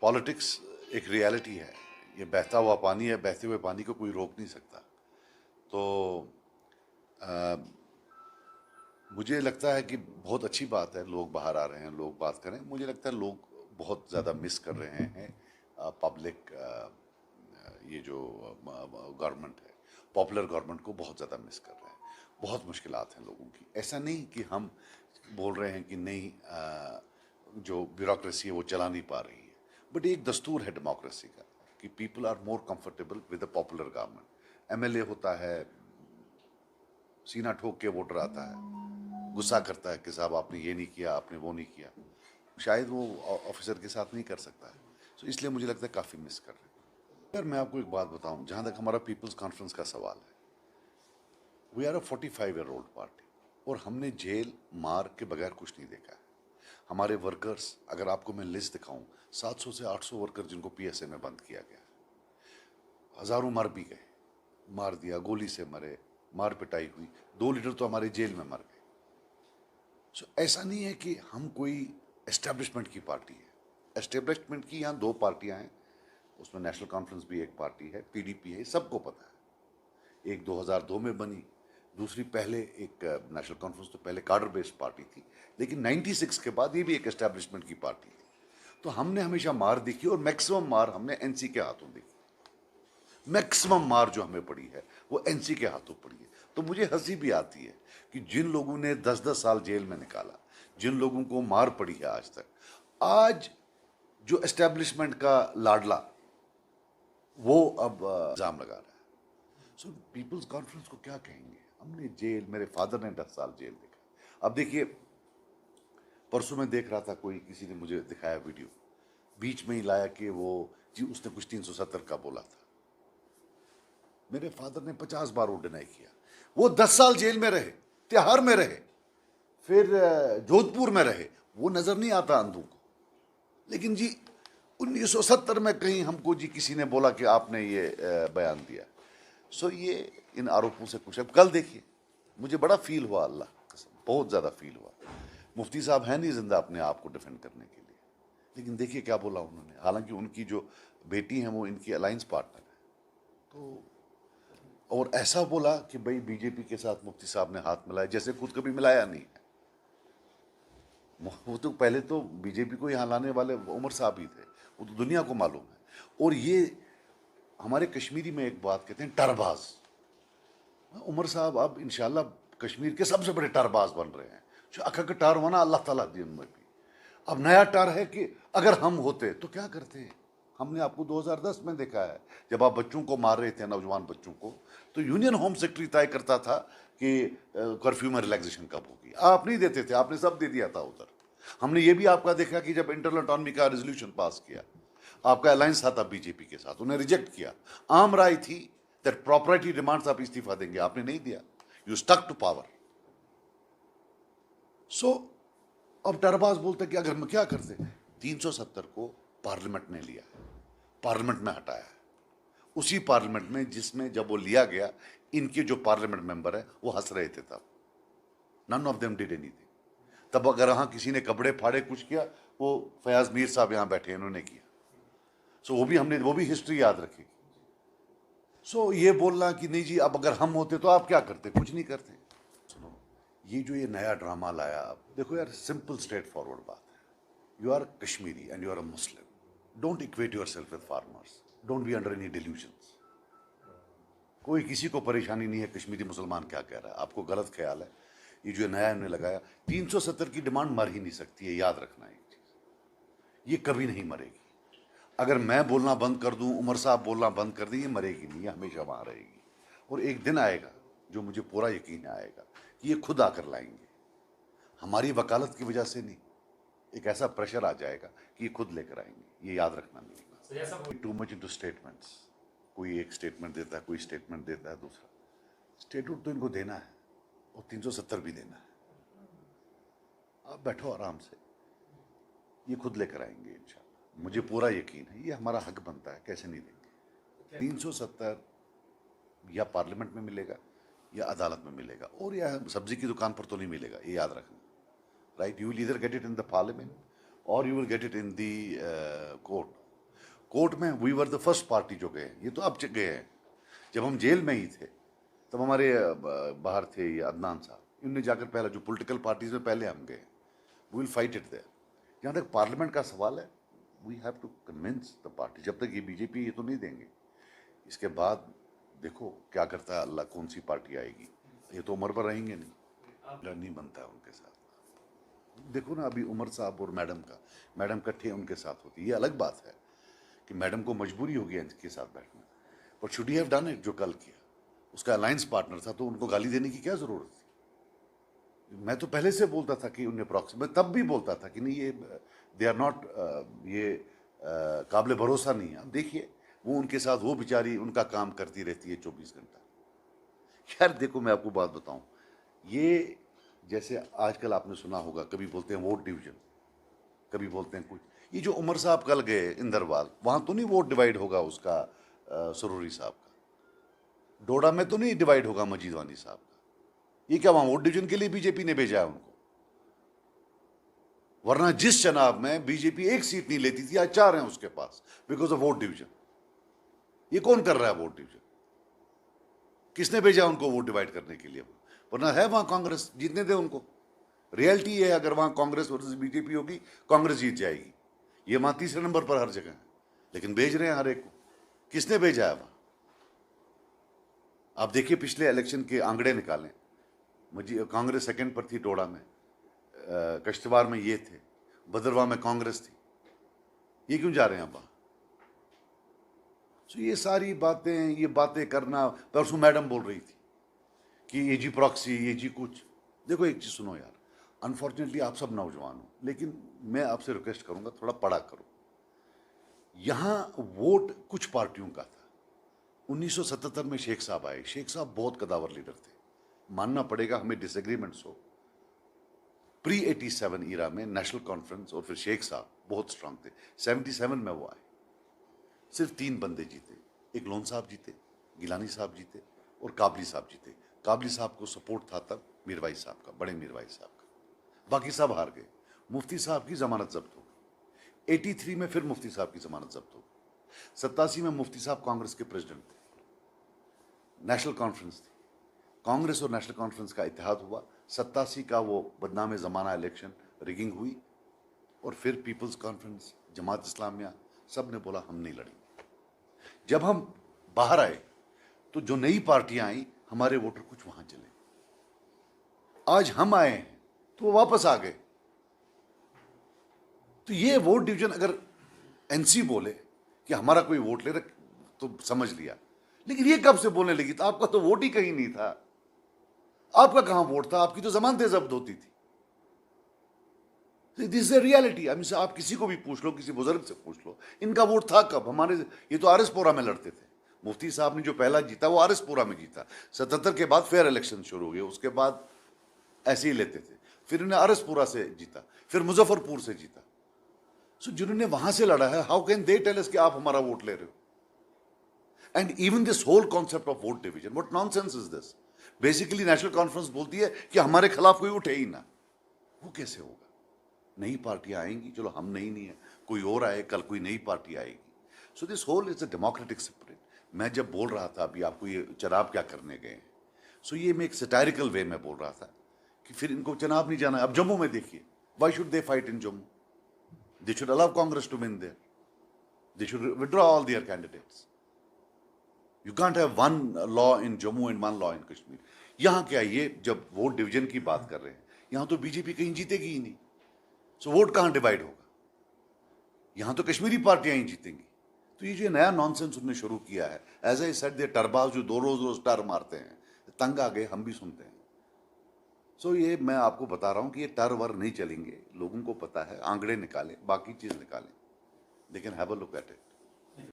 Politics एक reality है। ये बहता हुआ पानी है, बहते हुए पानी को कोई रोक नहीं सकता। तो आ, मुझे लगता है कि बहुत अच्छी बात है, लोग बाहर आ रहे हैं, लोग बात करें। मुझे लगता है लोग बहुत ज़्यादा मिस कर रहे हैं पब्लिक, ये जो गवर्नमेंट है, पॉपुलर गवर्नमेंट को बहुत ज़्यादा मिस कर रहे हैं। बहुत मुश्किलात हैं लोगों की। ऐसा नहीं कि हम बोल रहे हैं कि नहीं, जो ब्यूरोक्रेसी है वो चला नहीं पा रही है, बट एक दस्तूर है डेमोक्रेसी का कि people are more comfortable with the popular government. MLA होता है, सीना ठोक के वोटर आता है, गुस्सा करता है कि साहब आपने ये नहीं किया, आपने वो नहीं किया। शायद वो ऑफिसर के साथ नहीं कर सकता है। तो इसलिए मुझे लगता है काफ़ी मिस कर रहे हैं। यार मैं आपको एक बात बताऊं, जहां तक हमारा पीपल्स कॉन्फ्रेंस का सवाल है, we are a 45-year-old party और हमने जेल मार के बगैर कुछ नहीं देखा है। हमारे वर्कर्स, अगर आपको मैं लिस्ट दिखाऊं, 700 से 800 वर्कर जिनको पीएसए में बंद किया गया, हजारों मर भी गए, मार दिया, गोली से मरे, मार पिटाई हुई, 2 लीडर तो हमारे जेल में मर गए। सो ऐसा नहीं है कि हम कोई एस्टेब्लिशमेंट की पार्टी है। एस्टेब्लिशमेंट की यहाँ 2 पार्टियां हैं, उसमें नेशनल कॉन्फ्रेंस भी एक पार्टी है, पीडीपी है, सबको पता है। एक 2002 में बनी, दूसरी पहले एक नेशनल कॉन्फ्रेंस तो पहले कार्डर बेस्ड पार्टी थी, लेकिन 96 के बाद ये भी एक एस्टेब्लिशमेंट की पार्टी थी। तो हमने हमेशा मार देखी और मैक्सिमम मार हमने एनसी के हाथों देखी। मैक्सिमम मार जो हमें पड़ी है वो एनसी के हाथों पड़ी है। तो मुझे हंसी भी आती है कि जिन लोगों ने 10-10 साल जेल में निकाला, जिन लोगों को मार पड़ी है आज तक, आज जो एस्टेब्लिशमेंट का लाडला वो अब इल्जाम लगा रहा है। सो पीपल्स कॉन्फ्रेंस को क्या कहेंगे? हमने जेल, मेरे फादर ने 10 साल जेल देखा। अब देखिए, परसों में देख रहा था, कोई किसी ने मुझे दिखाया वीडियो, बीच में ही लाया कि वो जी उसने कुछ 370 का बोला था। मेरे फादर ने 50 बार वो डिनाई किया। वो 10 साल जेल में रहे, तिहाड़ में रहे, फिर जोधपुर में रहे, वो नजर नहीं आता अंधों को। लेकिन जी 1970 में कहीं हमको जी किसी ने बोला कि आपने ये बयान दिया। सो ये इन आरोपों से कुछ, अब कल देखिए, मुझे बड़ा फील हुआ, अल्लाह कसम बहुत ज़्यादा फील हुआ। मुफ्ती साहब हैं नहीं जिंदा अपने आप को डिफेंड करने के लिए, लेकिन देखिए क्या बोला उन्होंने। हालांकि उनकी जो बेटी है वो इनकी अलायंस पार्टनर है। तो और ऐसा बोला कि भाई बीजेपी के साथ मुफ्ती साहब ने हाथ मिलाया, जैसे खुद कभी मिलाया नहीं है। वो तो पहले तो बीजेपी को यहाँ लाने वाले उमर साहब ही थे, वो तो दुनिया को मालूम है। और ये हमारे कश्मीरी में एक बात कहते हैं, टरबाज। उमर साहब अब इंशाल्लाह कश्मीर के सबसे बड़े टरबाज बन रहे हैं। जो अखा का टार होना अल्लाह ताला दी उनमें भी। अब नया टार है कि अगर हम होते तो क्या करते हैं। हमने आपको 2010 में देखा है, जब आप बच्चों को मार रहे थे, नौजवान बच्चों को, तो यूनियन होम सेक्रेटरी तय करता था कि कर्फ्यू में रिलैक्सेशन कब होगी। आप नहीं देते थे, आपने सब दे दिया था उधर। हमने ये भी आपका देखा कि जब इंटरनल ऑटोनॉमी का रेजोल्यूशन पास किया, आपका अलायंस था तब बीजेपी के साथ, उन्हें रिजेक्ट किया। आम राय थी दैट प्रॉपर्टी डिमांड्स आप इस्तीफा देंगे, आपने नहीं दिया, यू स्टक टू पावर। सो अब टरबाज बोलते कि अगर हम क्या करते, 370 को पार्लियामेंट ने लिया, पार्लियामेंट में हटाया, उसी पार्लियामेंट में जिसमें जब वो लिया गया, इनके जो पार्लियामेंट मेंबर है वो हंस रहे थे तब। None of them did anything. तब अगर हाँ किसी ने कपड़े फाड़े कुछ किया, वो फयाज मीर साहब यहाँ बैठे, इन्होंने किया। सो वो भी हमने, वो भी हिस्ट्री याद रखी। सो ये बोलना कि नहीं जी अब अगर हम होते तो आप क्या करते, कुछ नहीं करते। सुनो, ये जो ये नया ड्रामा लाया, अब देखो यार, सिंपल स्ट्रेट फॉरवर्ड बात है। You are Kashmiri and you are a Muslim, don't equate yourself with farmers, don't be under any delusions. कोई किसी को परेशानी नहीं है कश्मीरी मुसलमान क्या कह रहा है, आपको गलत ख्याल है। ये जो नया इन्होंने लगाया, 370 की डिमांड मर ही नहीं सकती है, याद रखना एक चीज, ये कभी नहीं मरेगी। अगर मैं बोलना बंद कर दूं, उमर साहब बोलना बंद कर दें, ये मरेगी नहीं, ये हमेशा वहां रहेगी। और एक दिन आएगा, जो मुझे पूरा यकीन आएगा, कि ये खुद आकर लाएंगे, हमारी वकालत की वजह से नहीं। एक ऐसा प्रेशर आ जाएगा कि ये खुद लेकर आएंगे, ये याद रखना नहीं। टू मच इनटू स्टेटमेंट्स, कोई एक स्टेटमेंट देता है, कोई स्टेटमेंट देता है दूसरा। स्टेटमेंट तो इनको देना है और 370 भी देना है। आप बैठो आराम से, ये खुद लेकर आएंगे इंशाल्लाह, मुझे पूरा यकीन है। ये हमारा हक बनता है, कैसे नहीं देंगे। 370 या पार्लियामेंट में मिलेगा या अदालत में मिलेगा, और या सब्जी की दुकान पर तो नहीं मिलेगा, ये याद रखना। Right, you will either get it in the parliament or you will get it in the court. Court में we were the first party जो गए, ये तो अब गए हैं। जब हम जेल में ही थे तब हमारे बाहर थे ये अदनान साहब, इनने जाकर पहला जो पॉलिटिकल पार्टीज में पहले हम गए, we will fight it there. जहाँ तक पार्लियामेंट का सवाल है, we have to convince the party. जब तक ये बीजेपी ये तो नहीं देंगे, इसके बाद देखो क्या करता है अल्लाह, कौन सी पार्टी आएगी। ये तो उम्र पर रहेंगे नहीं बनता है उनके साथ। देखो ना अभी उमर साहब और मैडम इकट्ठे उनके साथ होती, ये अलग बात है कि मैडम को मजबूरी होगी इनके साथ बैठना, but should he have done it. जो कल किया, उसका अलायंस पार्टनर था, तो उनको गाली देने की क्या जरूरत थी। मैं तो पहले से बोलता था कि उन्हें प्रॉक्सी, मैं तब भी बोलता था कि नहीं ये दे आर नॉट, ये काबिल भरोसा नहीं है। अब देखिए वो उनके साथ, वो बेचारी उनका काम करती रहती है 24 घंटा। यार देखो मैं आपको बात बताऊं, ये जैसे आजकल आपने सुना होगा, कभी बोलते हैं वोट डिवीजन, कभी बोलते हैं कुछ। ये जो उमर साहब कल गए इंदरवाल, वहां तो नहीं वोट डिवाइड होगा उसका सरूरी साहब का, डोडा में तो नहीं डिवाइड होगा मजीद वानी साहब का। ये क्या वहां वोट डिवीजन के लिए बीजेपी ने भेजा है उनको? वरना जिस चुनाव में बीजेपी एक सीट नहीं लेती थी, आज 4 हैं उसके पास बिकॉज ऑफ वोट डिवीजन। ये कौन कर रहा है वोट डिवीजन? किसने भेजा उनको वोट डिवाइड करने के लिए? वरना है वहां कांग्रेस, जीतने दे उनको। रियलिटी है, अगर वहां कांग्रेस वर्सेस बीजेपी होगी, कांग्रेस जीत जाएगी। ये वहां तीसरे नंबर पर हर जगह है, लेकिन भेज रहे हैं हर एक को। किसने भेजा है वहां? आप देखिए पिछले इलेक्शन के आंकड़े निकालें, कांग्रेस सेकंड पर थी डोडा में, कश्तवार में ये थे, भद्रवाह में कांग्रेस थी। ये क्यों जा रहे हैं वहां? तो ये सारी बातें, ये बातें करना। परसों मैडम बोल रही थी कि ये जी प्रॉक्सी, ये जी कुछ। देखो एक चीज सुनो यार, अनफॉर्चुनेटली आप सब नौजवान हो, लेकिन मैं आपसे रिक्वेस्ट करूंगा थोड़ा पढ़ा करो। यहां वोट कुछ पार्टियों का था। 1977 में शेख साहब आए। शेख साहब बहुत कदावर लीडर थे, मानना पड़ेगा, हमें डिसएग्रीमेंट्स हो। प्री 87 ईरा में नेशनल कॉन्फ्रेंस और फिर शेख साहब बहुत स्ट्रांग थे। 77 में वो आए, सिर्फ 3 बंदे जीते। एक लोन साहब जीते, गिलानी साहब जीते और काबली साहब जीते। काबली साहब को सपोर्ट था तब मीरवाई साहब का, बड़े मीरवाई साहब का। बाकी सब हार गए। मुफ्ती साहब की जमानत जब्त हो गई। 83 में फिर मुफ्ती साहब की जमानत जब्त हो गई। 87 में मुफ्ती साहब कांग्रेस के प्रेसिडेंट थे। नेशनल कॉन्फ्रेंस थी, कांग्रेस और नेशनल कॉन्फ्रेंस का इत्तेहाद हुआ। 87 का वो बदनाम जमाना इलेक्शन, रिगिंग हुई, और फिर पीपल्स कॉन्फ्रेंस, जमात इस्लामिया, सब ने बोला हम नहीं लड़ेंगे। जब हम बाहर आए तो जो नई पार्टियां आई, हमारे वोटर कुछ वहां चले। आज हम आए हैं तो वो वापस आ गए। तो ये वोट डिवीजन, अगर एनसी बोले कि हमारा कोई वोट ले रहा तो समझ लिया, लेकिन ये कब से बोलने लगी? तो आपका तो वोट ही कहीं नहीं था। आपका कहां वोट था? आपकी तो जमानतें जब्त होती थी। This is reality. आप किसी को भी पूछ लो, किसी बुजुर्ग से पूछ लो, इनका वोट था कब? हमारे ये तो आरएसपुरा में लड़ते थे। मुफ्ती साहब ने जो पहला जीता वो आरएसपुरा में जीता। 77 के बाद फेयर इलेक्शन शुरू हो गए, उसके बाद ऐसे ही लेते थे। फिर उन्हें आरएसपुरा से जीता, फिर मुजफ्फरपुर से जीता। सो जिन्होंने वहां से लड़ा है, how can they tell us कि आप हमारा वोट ले रहे हो? And even this whole concept of vote division, what nonsense is this? Basically National Conference बोलती है कि हमारे खिलाफ कोई उठे ही ना। वो कैसे होगा? नई पार्टियां आएंगी, चलो हम नहीं है, कोई और आए, कल कोई नई पार्टी आएगी। So this whole is a democratic spirit. मैं जब बोल रहा था अभी आपको ये चुनाव क्या करने गए हैं, सो ये मैं एक सटायरिकल वे में बोल रहा था कि फिर इनको चुनाव नहीं जाना है। अब जम्मू में देखिए, why should they fight in Jammu? They should allow Congress to win there, they should withdraw all their candidates. You can't have one law in Jammu and one law in Kashmir. यहां क्या, ये जब वोट डिवीजन की बात कर रहे हैं, यहां तो बीजेपी कहीं जीतेगी ही नहीं। सो वोट कहां डिवाइड होगा? यहां तो कश्मीरी पार्टियां ही जीतेंगी। तो ये जो नया नॉनसेंस उन्होंने शुरू किया है, एज आई सेड, दे टरबाज जो दो रोज रोज टर मारते हैं, तंग आ गए, हम भी सुनते हैं। सो ये मैं आपको बता रहा हूं कि ये टर वर नहीं चलेंगे। लोगों को पता है, आंकड़े निकालें, बाकी चीज निकालें, लेकिन have a look at it.